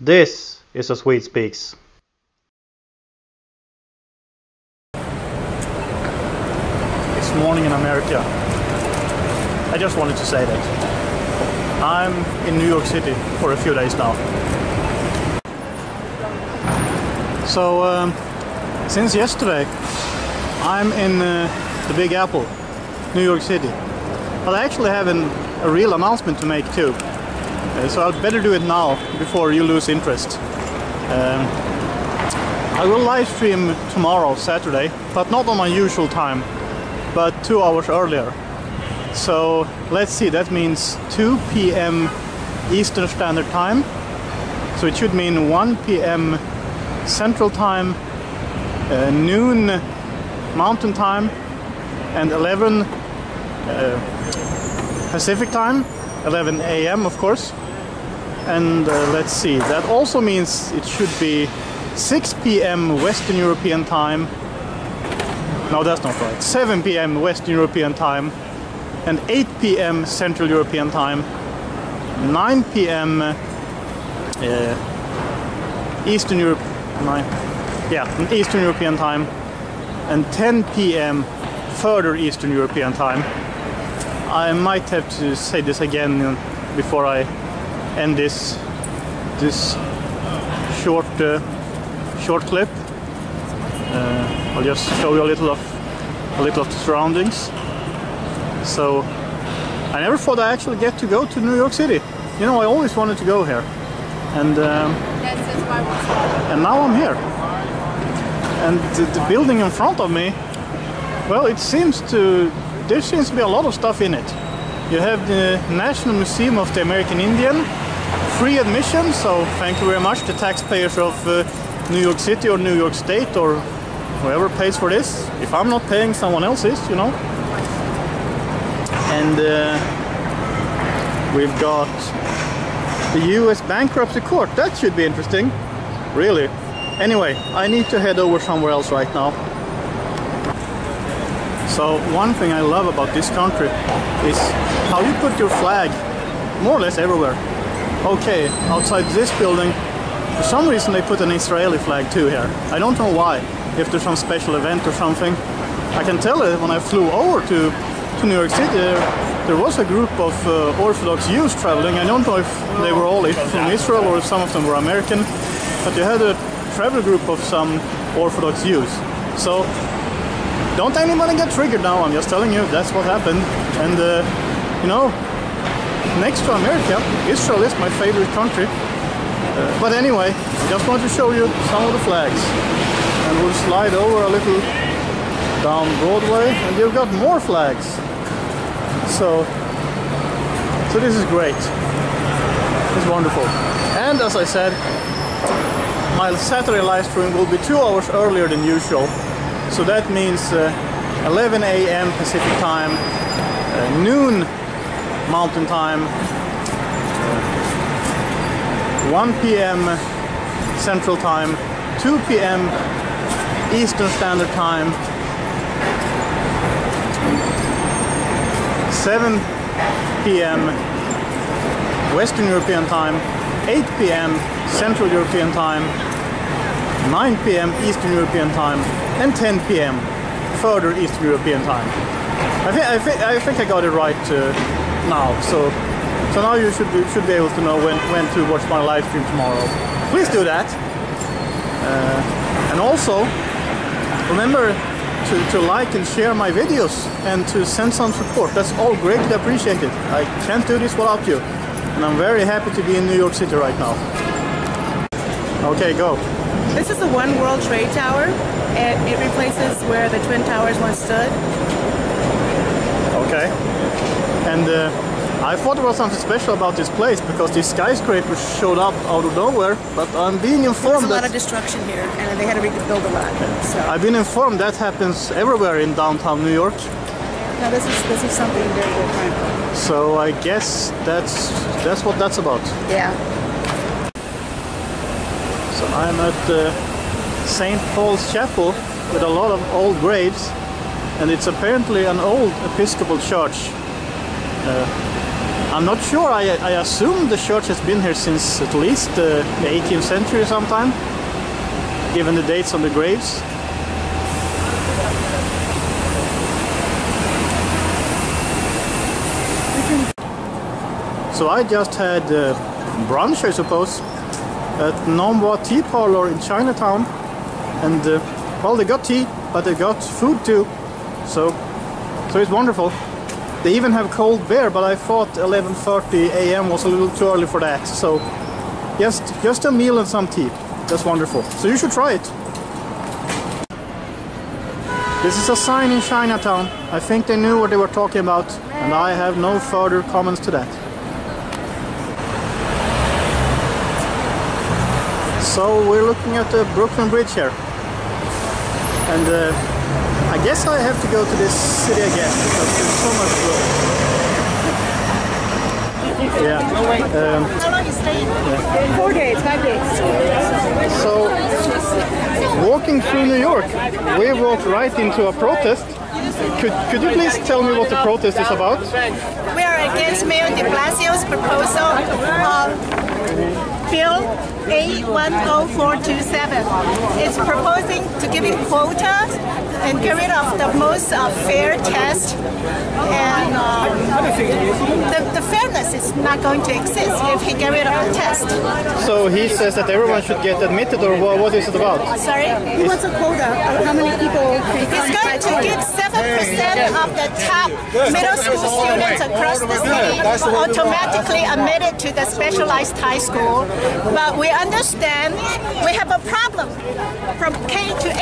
This is a Swede Speaks. It's morning in America. I just wanted to say that. I'm in New York City for a few days now. So, since yesterday, I'm in the Big Apple, New York City. But I actually have a real announcement to make too. So I'd better do it now before you lose interest. I will live stream tomorrow, Saturday, but not on my usual time, but 2 hours earlier. So let's see, that means 2 p.m. Eastern Standard Time. So it should mean 1 p.m. Central Time, noon Mountain Time, and 11 Pacific Time, 11 a.m. of course. And let's see, that also means it should be 6 p.m. Western European Time. No, that's not right. 7 p.m. Western European Time and 8 p.m. Central European Time, 9 p.m. Eastern Europe, Eastern European Time, and 10 p.m. further Eastern European Time. I might have to say this again before I end this short clip. I'll just show you a little of the surroundings. So I never thought I actually get to go to New York City. You know, I always wanted to go here, and now I'm here. And the building in front of me, well, there seems to be a lot of stuff in it. You have the National Museum of the American Indian, free admission, so thank you very much, the taxpayers of New York City or New York State or whoever pays for this. If I'm not paying, someone else is, you know. And we've got the US Bankruptcy Court. That should be interesting, really. Anyway, I need to head over somewhere else right now. So one thing I love about this country is how you put your flag more or less everywhere. Okay, outside this building, for some reason they put an Israeli flag too here. I don't know why, if there's some special event or something. I can tell it when I flew over to New York City, there was a group of Orthodox Jews traveling. I don't know if they were all from Israel or if some of them were American, but you had a travel group of some Orthodox Jews. So don't anybody get triggered now, I'm just telling you, that's what happened. And you know, next to America, Israel is my favorite country. But anyway, I just want to show you some of the flags. And we'll slide over a little down Broadway, and you've got more flags. So this is great. It's wonderful. And as I said, my Saturday live stream will be 2 hours earlier than usual. So that means 11 a.m. Pacific Time, noon Mountain Time, 1 p.m. Central Time, 2 p.m. Eastern Standard Time, 7 p.m. Western European Time, 8 p.m. Central European Time, 9 p.m. Eastern European Time, and 10 p.m. further Eastern European Time. I think I got it right now. So now you should be able to know when to watch my live stream tomorrow. Please do that. And also remember to like and share my videos and to send some support. That's all greatly appreciated. I can't do this without you. And I'm very happy to be in New York City right now. Okay, go. This is the One World Trade Tower. It replaces where the Twin Towers once stood. Okay. And I thought there was something special about this place because these skyscrapers showed up out of nowhere, but I'm being informed There's a lot of destruction here, and they had to rebuild a lot. So. I've been informed that happens everywhere in downtown New York. No, this is something very different. So I guess that's what that's about. Yeah. So I'm at St. Paul's Chapel with a lot of old graves, and it's apparently an old Episcopal church. I'm not sure, I assume the church has been here since at least the 18th century sometime, given the dates on the graves. So I just had brunch, I suppose, at Nam Wa Tea Parlor in Chinatown, and well, they got tea, but they got food too, so it's wonderful. They even have cold beer, but I thought 11:30 a.m. was a little too early for that, so just a meal and some tea. That's wonderful, so you should try it. This is a sign in Chinatown. I think they knew what they were talking about, and I have no further comments to that. So we're looking at the Brooklyn Bridge here, and I guess I have to go to this city again because there's so much road. Yeah. How long you staying? Yeah. 4 days, 5 days. So walking through New York, we walked right into a protest. Could you please tell me what the protest is about? We are against Mayor de Blasio's proposal of Bill A10427. It's proposing to give it quotas and get rid of the most fair test, and the fairness is not going to exist if he get rid of the test. So he says that everyone should get admitted, or what is it about? Sorry? He wants a quota of how many people can come. He's going to give 7% of the top middle school students across the city automatically admitted to the specialized high school. But we understand we have a problem from K to 8.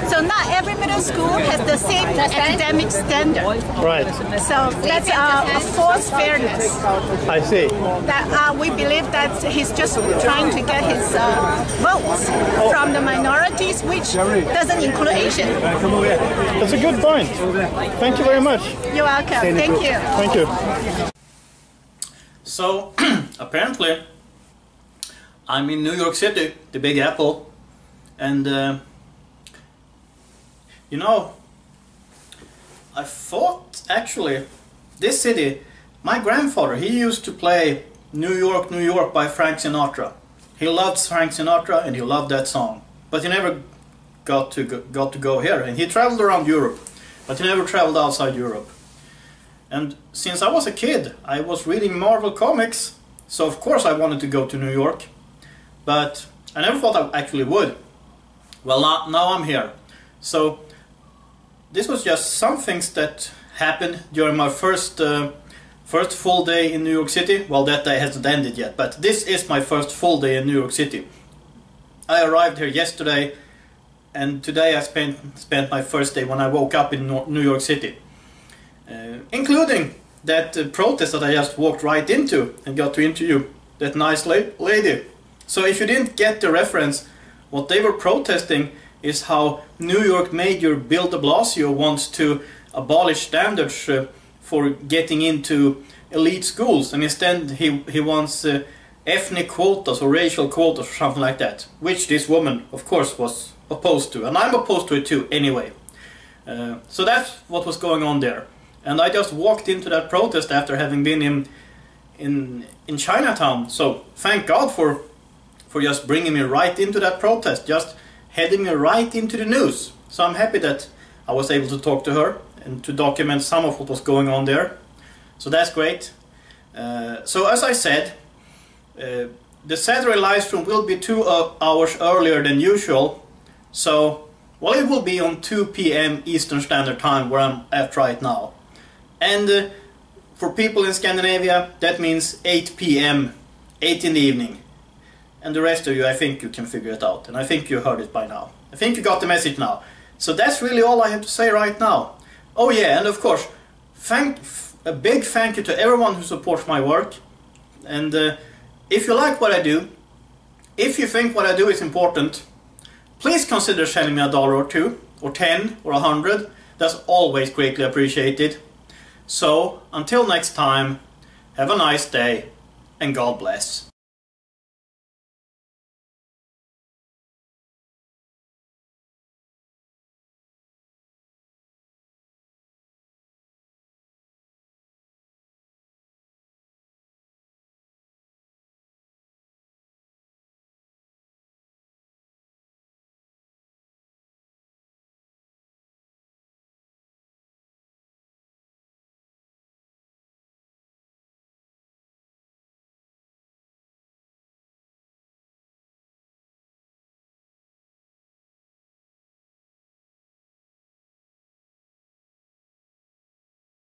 So not every middle school has the same academic standard. Right. So that's a false fairness. I see. That we believe that he's just trying to get his votes from the minorities, which doesn't include Asian. That's a good point. Thank you very much. You're welcome. Thank you. Thank you. So, apparently, I'm in New York City, the Big Apple, and you know, I thought actually this city, my grandfather, he used to play New York, New York by Frank Sinatra. He loved Frank Sinatra and he loved that song, but he never got to go here, and he traveled around Europe, but he never traveled outside Europe. And since I was a kid, I was reading Marvel comics, so of course I wanted to go to New York, but I never thought I actually would. Well, now I'm here. So this was just some things that happened during my first full day in New York City. Well, that day hasn't ended yet, but this is my first full day in New York City. I arrived here yesterday, and today I spent my first day when I woke up in New York City. Including that protest that I just walked right into and got to interview that nice lady. So if you didn't get the reference, what they were protesting is how New York Mayor Bill de Blasio wants to abolish standards for getting into elite schools, and instead he wants ethnic quotas or racial quotas or something like that, which this woman of course was opposed to, and I'm opposed to it too anyway. So that's what was going on there. And I just walked into that protest after having been in Chinatown. So thank God for just bringing me right into that protest, just heading me right into the news. So I'm happy that I was able to talk to her and to document some of what was going on there. So that's great. So as I said, the Saturday live stream will be 2 hours earlier than usual. So, well, it will be on 2 p.m. Eastern Standard Time, where I'm at right now. And for people in Scandinavia, that means 8 p.m., 8 in the evening. And the rest of you, I think you can figure it out. And I think you heard it by now. I think you got the message now. So that's really all I have to say right now. Oh yeah, and of course, a big thank you to everyone who supports my work. And if you like what I do, if you think what I do is important, please consider sending me $1 or $2, or 10, or 100. That's always greatly appreciated. So, until next time, have a nice day, and God bless.